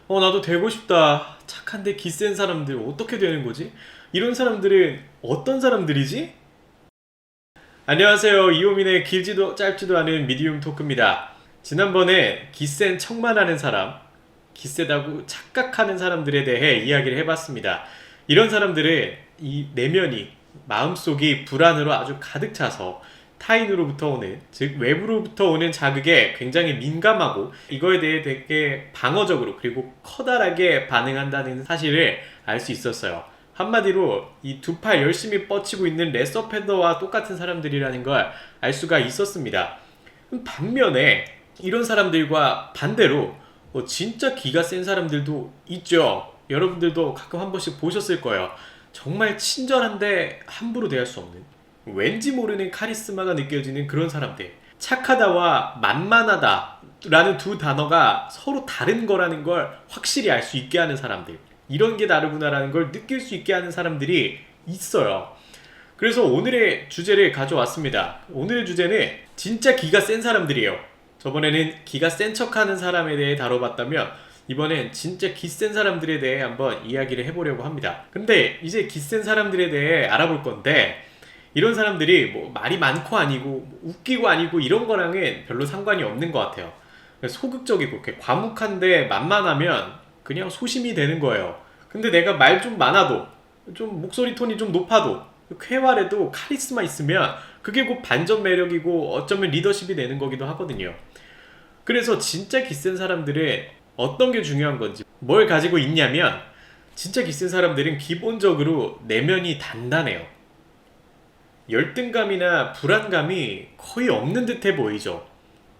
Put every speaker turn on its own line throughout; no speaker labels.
나도 되고 싶다. 착한데 기센 사람들 어떻게 되는 거지? 이런 사람들은 어떤 사람들이지? 안녕하세요. 이호민의 길지도 짧지도 않은 미디움 토크입니다. 지난번에 기센 척만 하는 사람, 기세다고 착각하는 사람들에 대해 이야기를 해봤습니다. 이런 사람들은 이 내면이, 마음속이 불안으로 아주 가득 차서 타인으로부터 오는, 즉 외부로부터 오는 자극에 굉장히 민감하고 이거에 대해 되게 방어적으로 그리고 커다랗게 반응한다는 사실을 알 수 있었어요. 한마디로 이 두 팔 열심히 뻗치고 있는 레서 팬더와 똑같은 사람들이라는 걸 알 수가 있었습니다. 반면에 이런 사람들과 반대로 진짜 기가 센 사람들도 있죠. 여러분들도 가끔 한 번씩 보셨을 거예요. 정말 친절한데 함부로 대할 수 없는, 왠지 모르는 카리스마가 느껴지는 그런 사람들. 착하다와 만만하다 라는 두 단어가 서로 다른 거라는 걸 확실히 알 수 있게 하는 사람들, 이런 게 다르구나라는 걸 느낄 수 있게 하는 사람들이 있어요. 그래서 오늘의 주제를 가져왔습니다. 오늘의 주제는 진짜 기가 센 사람들이에요. 저번에는 기가 센 척하는 사람에 대해 다뤄봤다면 이번엔 진짜 기센 사람들에 대해 한번 이야기를 해보려고 합니다. 근데 이제 기센 사람들에 대해 알아볼 건데, 이런 사람들이 뭐 말이 많고 아니고 뭐 웃기고 아니고 이런 거랑은 별로 상관이 없는 것 같아요. 소극적이고 이렇게 과묵한데 만만하면 그냥 소심이 되는 거예요. 근데 내가 말 좀 많아도, 좀 목소리 톤이 좀 높아도, 쾌활해도 카리스마 있으면 그게 곧 반전 매력이고 어쩌면 리더십이 되는 거기도 하거든요. 그래서 진짜 기센 사람들은 어떤 게 중요한 건지, 뭘 가지고 있냐면, 진짜 기센 사람들은 기본적으로 내면이 단단해요. 열등감이나 불안감이 거의 없는 듯해 보이죠.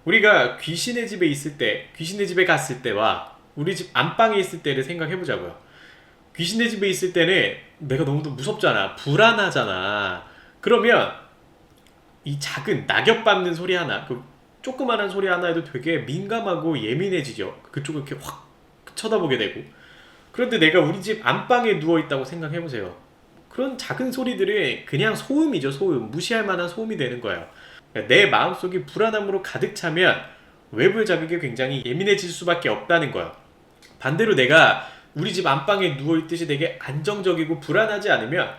우리가 귀신의 집에 있을 때, 귀신의 집에 갔을 때와 우리 집 안방에 있을 때를 생각해보자고요. 귀신의 집에 있을 때는 내가 너무 무섭잖아, 불안하잖아. 그러면 이 작은 낙엽 밟는 소리 하나, 그 조그만한 소리 하나에도 되게 민감하고 예민해지죠. 그쪽을 이렇게 확 쳐다보게 되고. 그런데 내가 우리 집 안방에 누워있다고 생각해보세요. 그런 작은 소리들이 그냥 소음이죠. 소음, 무시할 만한 소음이 되는 거예요. 그러니까 내 마음속이 불안함으로 가득 차면 외부의 자극에 굉장히 예민해질 수밖에 없다는 거예요. 반대로 내가 우리 집 안방에 누워있듯이 되게 안정적이고 불안하지 않으면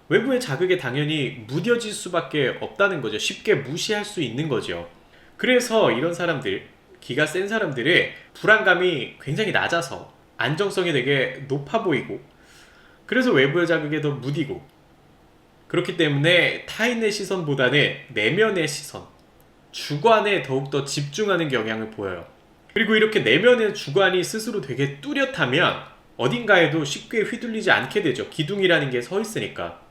외부의 자극에 당연히 무뎌질 수밖에 없다는 거죠. 쉽게 무시할 수 있는 거죠. 그래서 이런 사람들, 기가 센 사람들의 불안감이 굉장히 낮아서 안정성이 되게 높아 보이고, 그래서 외부의 자극에 더 무디고, 그렇기 때문에 타인의 시선보다는 내면의 시선, 주관에 더욱더 집중하는 경향을 보여요. 그리고 이렇게 내면의 주관이 스스로 되게 뚜렷하면 어딘가에도 쉽게 휘둘리지 않게 되죠. 기둥이라는 게 서 있으니까.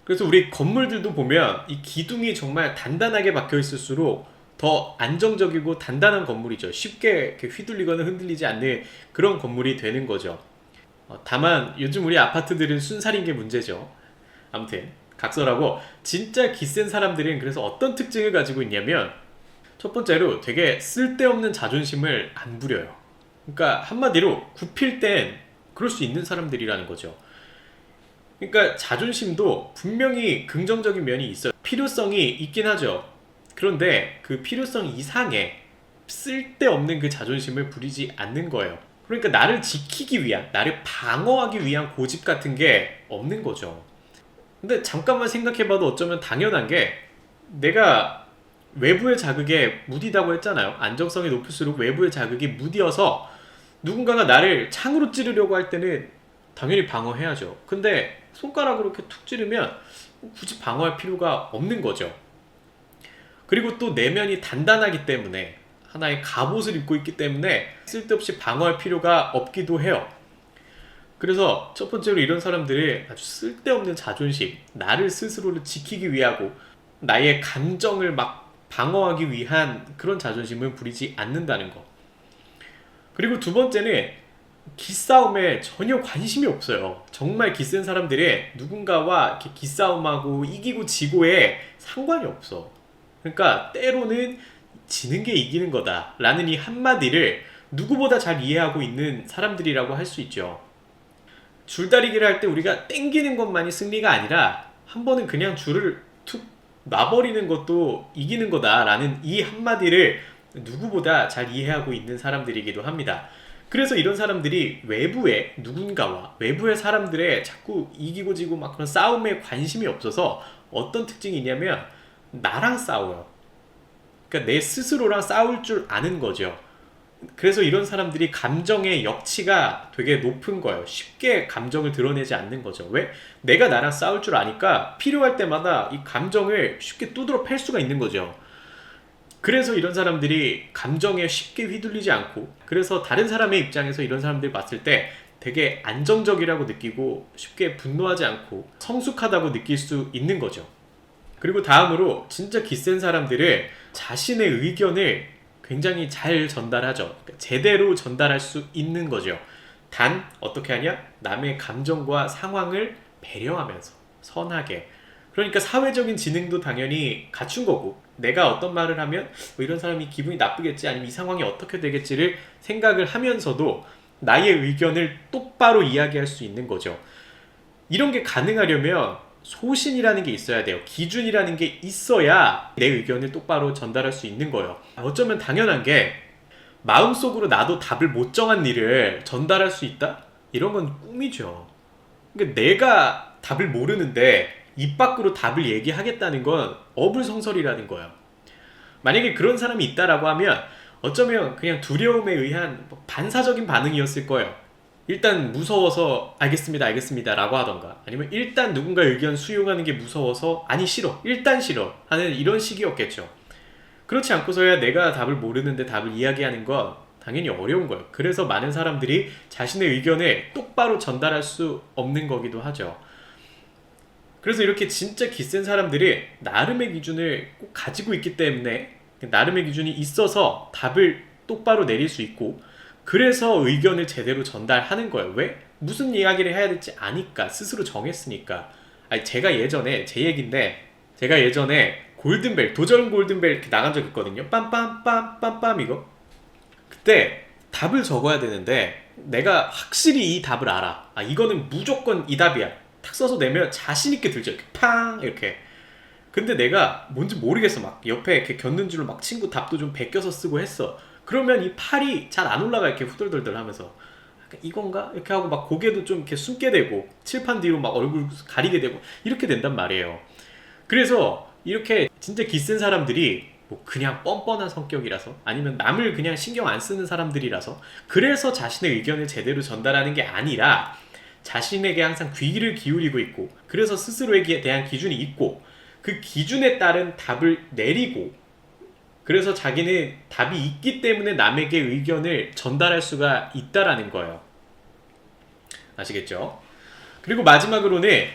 그래서 우리 건물들도 보면 이 기둥이 정말 단단하게 박혀 있을수록 더 안정적이고 단단한 건물이죠. 쉽게 이렇게 휘둘리거나 흔들리지 않는 그런 건물이 되는 거죠. 다만 요즘 우리 아파트들은 순살인 게 문제죠. 아무튼 각설하고, 진짜 기센 사람들은 그래서 어떤 특징을 가지고 있냐면, 첫 번째로 되게 쓸데없는 자존심을 안 부려요. 그러니까 한마디로 굽힐 땐 그럴 수 있는 사람들이라는 거죠. 그러니까 자존심도 분명히 긍정적인 면이 있어요. 필요성이 있긴 하죠. 그런데 그 필요성 이상의 쓸데없는 그 자존심을 부리지 않는 거예요. 그러니까 나를 지키기 위한, 나를 방어하기 위한 고집 같은 게 없는 거죠. 근데 잠깐만 생각해봐도 어쩌면 당연한 게, 내가 외부의 자극에 무디다고 했잖아요. 안정성이 높을수록 외부의 자극이 무디어서 누군가가 나를 창으로 찌르려고 할 때는 당연히 방어해야죠. 근데 손가락으로 이렇게 툭 찌르면 굳이 방어할 필요가 없는 거죠. 그리고 또 내면이 단단하기 때문에, 하나의 갑옷을 입고 있기 때문에 쓸데없이 방어할 필요가 없기도 해요. 그래서 첫 번째로 이런 사람들이 아주 쓸데없는 자존심, 나를 스스로를 지키기 위하고 나의 감정을 막 방어하기 위한 그런 자존심을 부리지 않는다는 거. 그리고 두 번째는 기싸움에 전혀 관심이 없어요. 정말 기센 사람들이 누군가와 이렇게 기싸움하고 이기고 지고에 상관이 없어. 그러니까 때로는 지는 게 이기는 거다 라는 이 한마디를 누구보다 잘 이해하고 있는 사람들이라고 할 수 있죠. 줄다리기를 할 때 우리가 땡기는 것만이 승리가 아니라 한 번은 그냥 줄을 툭 놔버리는 것도 이기는 거다 라는 이 한마디를 누구보다 잘 이해하고 있는 사람들이기도 합니다. 그래서 이런 사람들이 외부의 누군가와 외부의 사람들의 자꾸 이기고 지고 막 그런 싸움에 관심이 없어서 어떤 특징이 있냐면 나랑 싸워요. 그러니까 내 스스로랑 싸울 줄 아는 거죠. 그래서 이런 사람들이 감정의 역치가 되게 높은 거예요. 쉽게 감정을 드러내지 않는 거죠. 왜? 내가 나랑 싸울 줄 아니까 필요할 때마다 이 감정을 쉽게 두드러 팰 수가 있는 거죠. 그래서 이런 사람들이 감정에 쉽게 휘둘리지 않고, 그래서 다른 사람의 입장에서 이런 사람들 봤을 때 되게 안정적이라고 느끼고 쉽게 분노하지 않고 성숙하다고 느낄 수 있는 거죠. 그리고 다음으로 진짜 기센 사람들은 자신의 의견을 굉장히 잘 전달하죠. 그러니까 제대로 전달할 수 있는 거죠. 단 어떻게 하냐? 남의 감정과 상황을 배려하면서 선하게. 그러니까 사회적인 지능도 당연히 갖춘 거고, 내가 어떤 말을 하면 뭐 이런 사람이 기분이 나쁘겠지, 아니면 이 상황이 어떻게 되겠지를 생각을 하면서도 나의 의견을 똑바로 이야기할 수 있는 거죠. 이런 게 가능하려면 소신이라는 게 있어야 돼요. 기준이라는 게 있어야 내 의견을 똑바로 전달할 수 있는 거예요. 어쩌면 당연한 게, 마음속으로 나도 답을 못 정한 일을 전달할 수 있다? 이런 건 꿈이죠. 그러니까 내가 답을 모르는데 입 밖으로 답을 얘기하겠다는 건 어불성설이라는 거예요. 만약에 그런 사람이 있다라고 하면 어쩌면 그냥 두려움에 의한 반사적인 반응이었을 거예요. 일단 무서워서 알겠습니다 알겠습니다 라고 하던가, 아니면 일단 누군가의 의견 수용하는 게 무서워서 아니 싫어 일단 싫어 하는 이런 식이었겠죠. 그렇지 않고서야 내가 답을 모르는데 답을 이야기하는 건 당연히 어려운 거예요. 그래서 많은 사람들이 자신의 의견을 똑바로 전달할 수 없는 거기도 하죠. 그래서 이렇게 진짜 기센 사람들이 나름의 기준을 꼭 가지고 있기 때문에, 나름의 기준이 있어서 답을 똑바로 내릴 수 있고, 그래서 의견을 제대로 전달하는 거예요. 왜? 무슨 이야기를 해야 될지 아니까, 스스로 정했으니까. 아니, 제가 예전에, 제 얘기인데, 제가 예전에 골든벨, 도전 골든벨 이렇게 나간 적 있거든요. 빰빰빰빰빰 이거. 그때 답을 적어야 되는데 내가 확실히 이 답을 알아. 아, 이거는 무조건 이 답이야. 탁 써서 내면 자신 있게 들죠. 이렇게 팡 이렇게. 근데 내가 뭔지 모르겠어. 막 옆에 이렇게 겼는 줄로 막 친구 답도 좀 베껴서 쓰고 했어. 그러면 이 팔이 잘 안 올라가. 이렇게 후덜덜덜 하면서 이건가? 이렇게 하고 막 고개도 좀 이렇게 숨게 되고, 칠판 뒤로 막 얼굴 가리게 되고, 이렇게 된단 말이에요. 그래서 이렇게 진짜 기센 사람들이 뭐 그냥 뻔뻔한 성격이라서, 아니면 남을 그냥 신경 안 쓰는 사람들이라서, 그래서 자신의 의견을 제대로 전달하는 게 아니라 자신에게 항상 귀를 기울이고 있고, 그래서 스스로에 대한 기준이 있고, 그 기준에 따른 답을 내리고, 그래서 자기는 답이 있기 때문에 남에게 의견을 전달할 수가 있다라는 거예요. 아시겠죠? 그리고 마지막으로는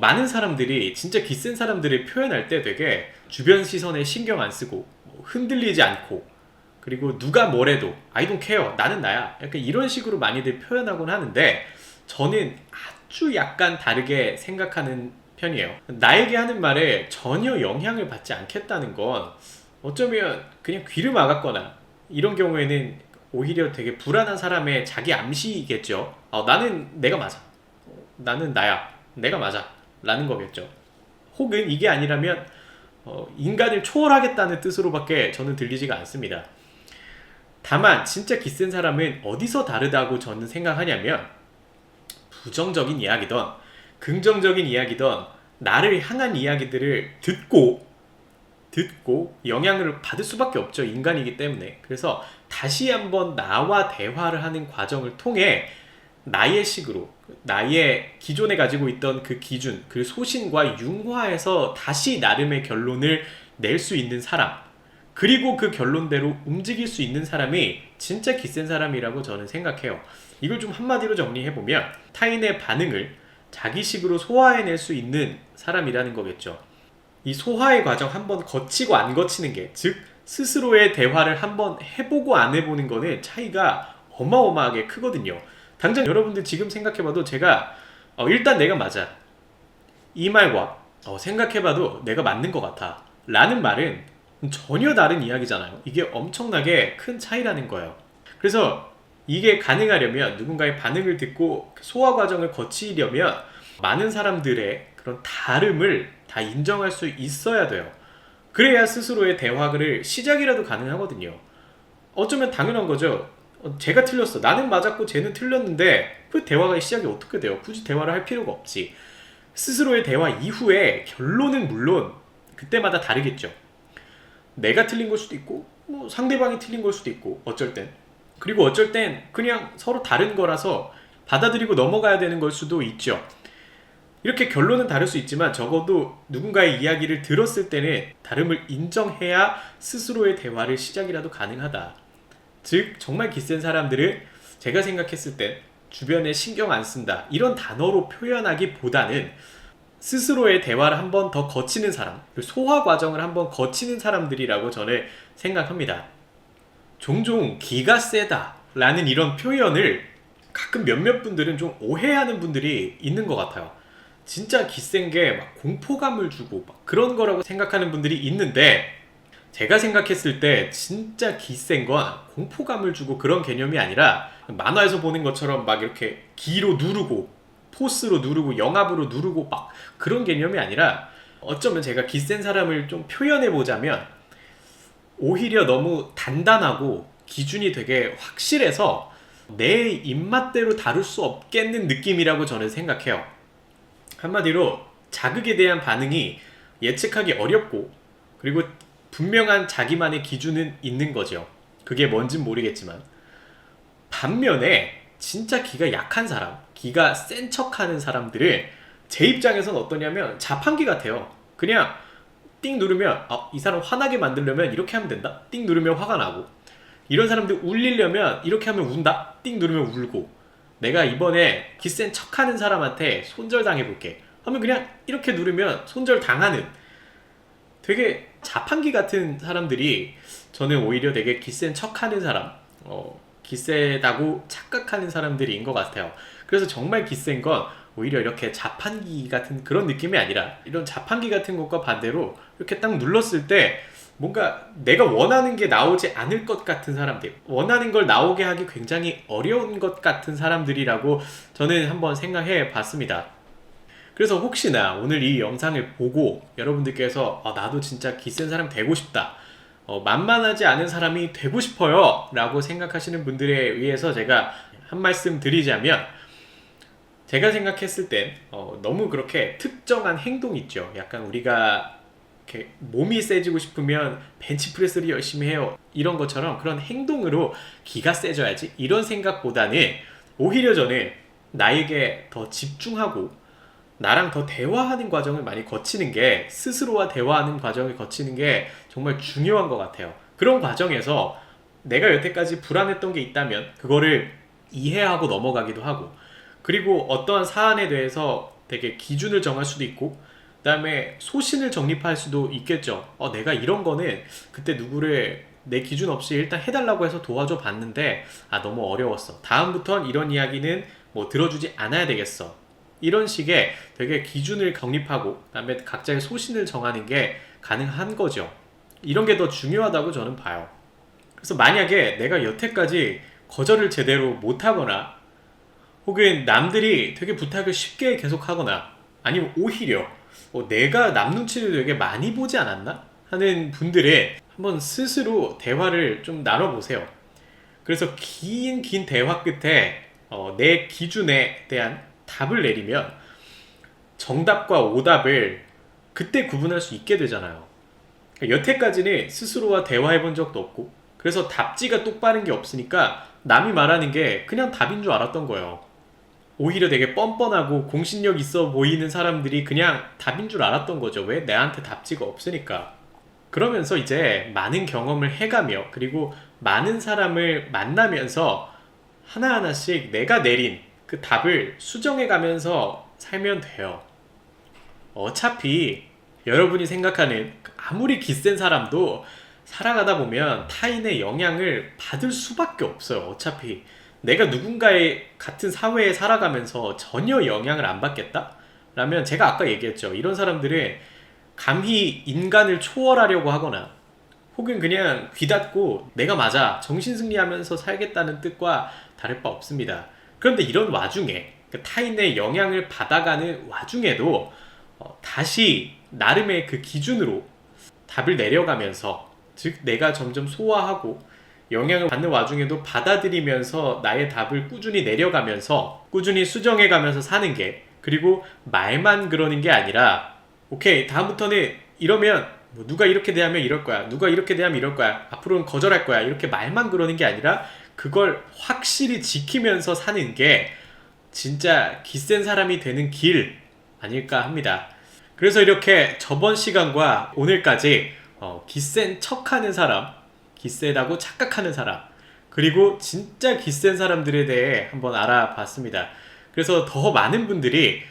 많은 사람들이 진짜 기센 사람들을 표현할 때 되게 주변 시선에 신경 안 쓰고 흔들리지 않고, 그리고 누가 뭐래도 I don't care, 나는 나야, 약간 이런 식으로 많이들 표현하곤 하는데, 저는 아주 약간 다르게 생각하는 편이에요. 나에게 하는 말에 전혀 영향을 받지 않겠다는 건 어쩌면 그냥 귀를 막았거나 이런 경우에는 오히려 되게 불안한 사람의 자기 암시겠죠. 나는 내가 맞아, 나는 나야, 내가 맞아 라는 거겠죠. 혹은 이게 아니라면 인간을 초월하겠다는 뜻으로밖에 저는 들리지가 않습니다. 다만 진짜 기센 사람은 어디서 다르다고 저는 생각하냐면, 부정적인 이야기든 긍정적인 이야기든 나를 향한 이야기들을 듣고 영향을 받을 수밖에 없죠. 인간이기 때문에. 그래서 다시 한번 나와 대화를 하는 과정을 통해 나의 식으로, 나의 기존에 가지고 있던 그 기준, 그 소신과 융화해서 다시 나름의 결론을 낼 수 있는 사람, 그리고 그 결론대로 움직일 수 있는 사람이 진짜 기센 사람이라고 저는 생각해요. 이걸 좀 한마디로 정리해보면 타인의 반응을 자기식으로 소화해낼 수 있는 사람이라는 거겠죠. 이 소화의 과정 한번 거치고 안 거치는 게, 즉 스스로의 대화를 한번 해보고 안 해보는 거는 차이가 어마어마하게 크거든요. 당장 여러분들 지금 생각해봐도 제가 일단 내가 맞아, 이 말과 생각해봐도 내가 맞는 것 같아 라는 말은 전혀 다른 이야기잖아요. 이게 엄청나게 큰 차이라는 거예요. 그래서 이게 가능하려면, 누군가의 반응을 듣고 소화 과정을 거치려면 많은 사람들의 그런 다름을 다 인정할 수 있어야 돼요. 그래야 스스로의 대화를 시작이라도 가능하거든요. 어쩌면 당연한 거죠. 제가 틀렸어. 나는 맞았고 쟤는 틀렸는데 그 대화가 시작이 어떻게 돼요? 굳이 대화를 할 필요가 없지. 스스로의 대화 이후에 결론은 물론 그때마다 다르겠죠. 내가 틀린 걸 수도 있고 뭐 상대방이 틀린 걸 수도 있고 어쩔 땐. 그리고 어쩔 땐 그냥 서로 다른 거라서 받아들이고 넘어가야 되는 걸 수도 있죠. 이렇게 결론은 다를 수 있지만 적어도 누군가의 이야기를 들었을 때는 다름을 인정해야 스스로의 대화를 시작이라도 가능하다. 즉 정말 기센 사람들은 제가 생각했을 땐 주변에 신경 안 쓴다 이런 단어로 표현하기보다는 스스로의 대화를 한 번 더 거치는 사람, 소화 과정을 한번 거치는 사람들이라고 저는 생각합니다. 종종 기가 세다 라는 이런 표현을 가끔 몇몇 분들은 좀 오해하는 분들이 있는 것 같아요. 진짜 기센 게 막 공포감을 주고 막 그런 거라고 생각하는 분들이 있는데, 제가 생각했을 때 진짜 기센 건 공포감을 주고 그런 개념이 아니라 만화에서 보는 것처럼 막 이렇게 기로 누르고 포스로 누르고 영압으로 누르고 막 그런 개념이 아니라, 어쩌면 제가 기센 사람을 좀 표현해 보자면 오히려 너무 단단하고 기준이 되게 확실해서 내 입맛대로 다룰 수 없겠는 느낌이라고 저는 생각해요. 한마디로 자극에 대한 반응이 예측하기 어렵고, 그리고 분명한 자기만의 기준은 있는 거죠. 그게 뭔진 모르겠지만. 반면에 진짜 기가 약한 사람, 기가 센 척하는 사람들은 제 입장에서는 어떠냐면 자판기 같아요. 그냥 띵 누르면 이 사람 화나게 만들려면 이렇게 하면 된다. 띵 누르면 화가 나고, 이런 사람들 울리려면 이렇게 하면 운다. 띵 누르면 울고, 내가 이번에 기센 척하는 사람한테 손절 당해볼게 하면 그냥 이렇게 누르면 손절 당하는, 되게 자판기 같은 사람들이 저는 오히려 되게 기센 척하는 사람, 기세다고 착각하는 사람들인 것 같아요. 그래서 정말 기센 건 오히려 이렇게 자판기 같은 그런 느낌이 아니라, 이런 자판기 같은 것과 반대로 이렇게 딱 눌렀을 때 뭔가 내가 원하는 게 나오지 않을 것 같은 사람들, 원하는 걸 나오게 하기 굉장히 어려운 것 같은 사람들이라고 저는 한번 생각해 봤습니다. 그래서 혹시나 오늘 이 영상을 보고 여러분들께서 나도 진짜 기센 사람 되고 싶다, 만만하지 않은 사람이 되고 싶어요 라고 생각하시는 분들에 의해서 제가 한 말씀 드리자면, 제가 생각했을 땐 너무 그렇게 특정한 행동 있죠. 약간 우리가 이렇게 몸이 세지고 싶으면 벤치프레스를 열심히 해요 이런 것처럼 그런 행동으로 기가 세져야지 이런 생각보다는, 오히려 저는 나에게 더 집중하고 나랑 더 대화하는 과정을 많이 거치는 게, 스스로와 대화하는 과정을 거치는 게 정말 중요한 것 같아요. 그런 과정에서 내가 여태까지 불안했던 게 있다면 그거를 이해하고 넘어가기도 하고, 그리고 어떠한 사안에 대해서 되게 기준을 정할 수도 있고, 그 다음에 소신을 정립할 수도 있겠죠. 내가 이런 거는 그때 누구를 내 기준 없이 일단 해달라고 해서 도와줘 봤는데 너무 어려웠어, 다음부턴 이런 이야기는 뭐 들어주지 않아야 되겠어, 이런 식의 되게 기준을 정립하고 그다음에 각자의 소신을 정하는 게 가능한 거죠. 이런 게 더 중요하다고 저는 봐요. 그래서 만약에 내가 여태까지 거절을 제대로 못하거나, 혹은 남들이 되게 부탁을 쉽게 계속하거나, 아니면 오히려 내가 남 눈치를 되게 많이 보지 않았나 하는 분들은 한번 스스로 대화를 좀 나눠보세요. 그래서 긴 대화 끝에 내 기준에 대한 답을 내리면 정답과 오답을 그때 구분할 수 있게 되잖아요. 여태까지는 스스로와 대화해 본 적도 없고, 그래서 답지가 똑바른 게 없으니까 남이 말하는 게 그냥 답인 줄 알았던 거예요. 오히려 되게 뻔뻔하고 공신력 있어 보이는 사람들이 그냥 답인 줄 알았던 거죠. 왜? 내한테 답지가 없으니까. 그러면서 이제 많은 경험을 해가며, 그리고 많은 사람을 만나면서 하나하나씩 내가 내린 그 답을 수정해 가면서 살면 돼요. 어차피 여러분이 생각하는 아무리 기센 사람도 살아가다 보면 타인의 영향을 받을 수밖에 없어요. 어차피 내가 누군가의 같은 사회에 살아가면서 전혀 영향을 안 받겠다? 라면, 제가 아까 얘기했죠. 이런 사람들은 감히 인간을 초월하려고 하거나, 혹은 그냥 귀 닫고 내가 맞아 정신승리하면서 살겠다는 뜻과 다를 바 없습니다. 그런데 이런 와중에, 타인의 영향을 받아가는 와중에도 다시 나름의 그 기준으로 답을 내려가면서, 즉 내가 점점 소화하고 영향을 받는 와중에도 받아들이면서 나의 답을 꾸준히 내려가면서 꾸준히 수정해가면서 사는 게, 그리고 말만 그러는 게 아니라 오케이 다음부터는 이러면 뭐 누가 이렇게 대하면 이럴 거야, 누가 이렇게 대하면 이럴 거야, 앞으로는 거절할 거야, 이렇게 말만 그러는 게 아니라 그걸 확실히 지키면서 사는 게 진짜 기센 사람이 되는 길 아닐까 합니다. 그래서 이렇게 저번 시간과 오늘까지 기센 척하는 사람, 기세다고 착각하는 사람, 그리고 진짜 기센 사람들에 대해 한번 알아봤습니다. 그래서 더 많은 분들이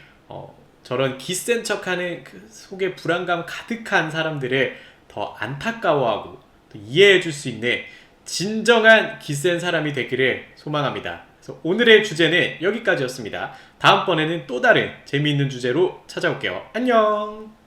저런 기센 척하는 그 속에 불안감 가득한 사람들을 더 안타까워하고 또 이해해 줄 수 있는 진정한 기센 사람이 되기를 소망합니다. 그래서 오늘의 주제는 여기까지였습니다. 다음번에는 또 다른 재미있는 주제로 찾아올게요. 안녕!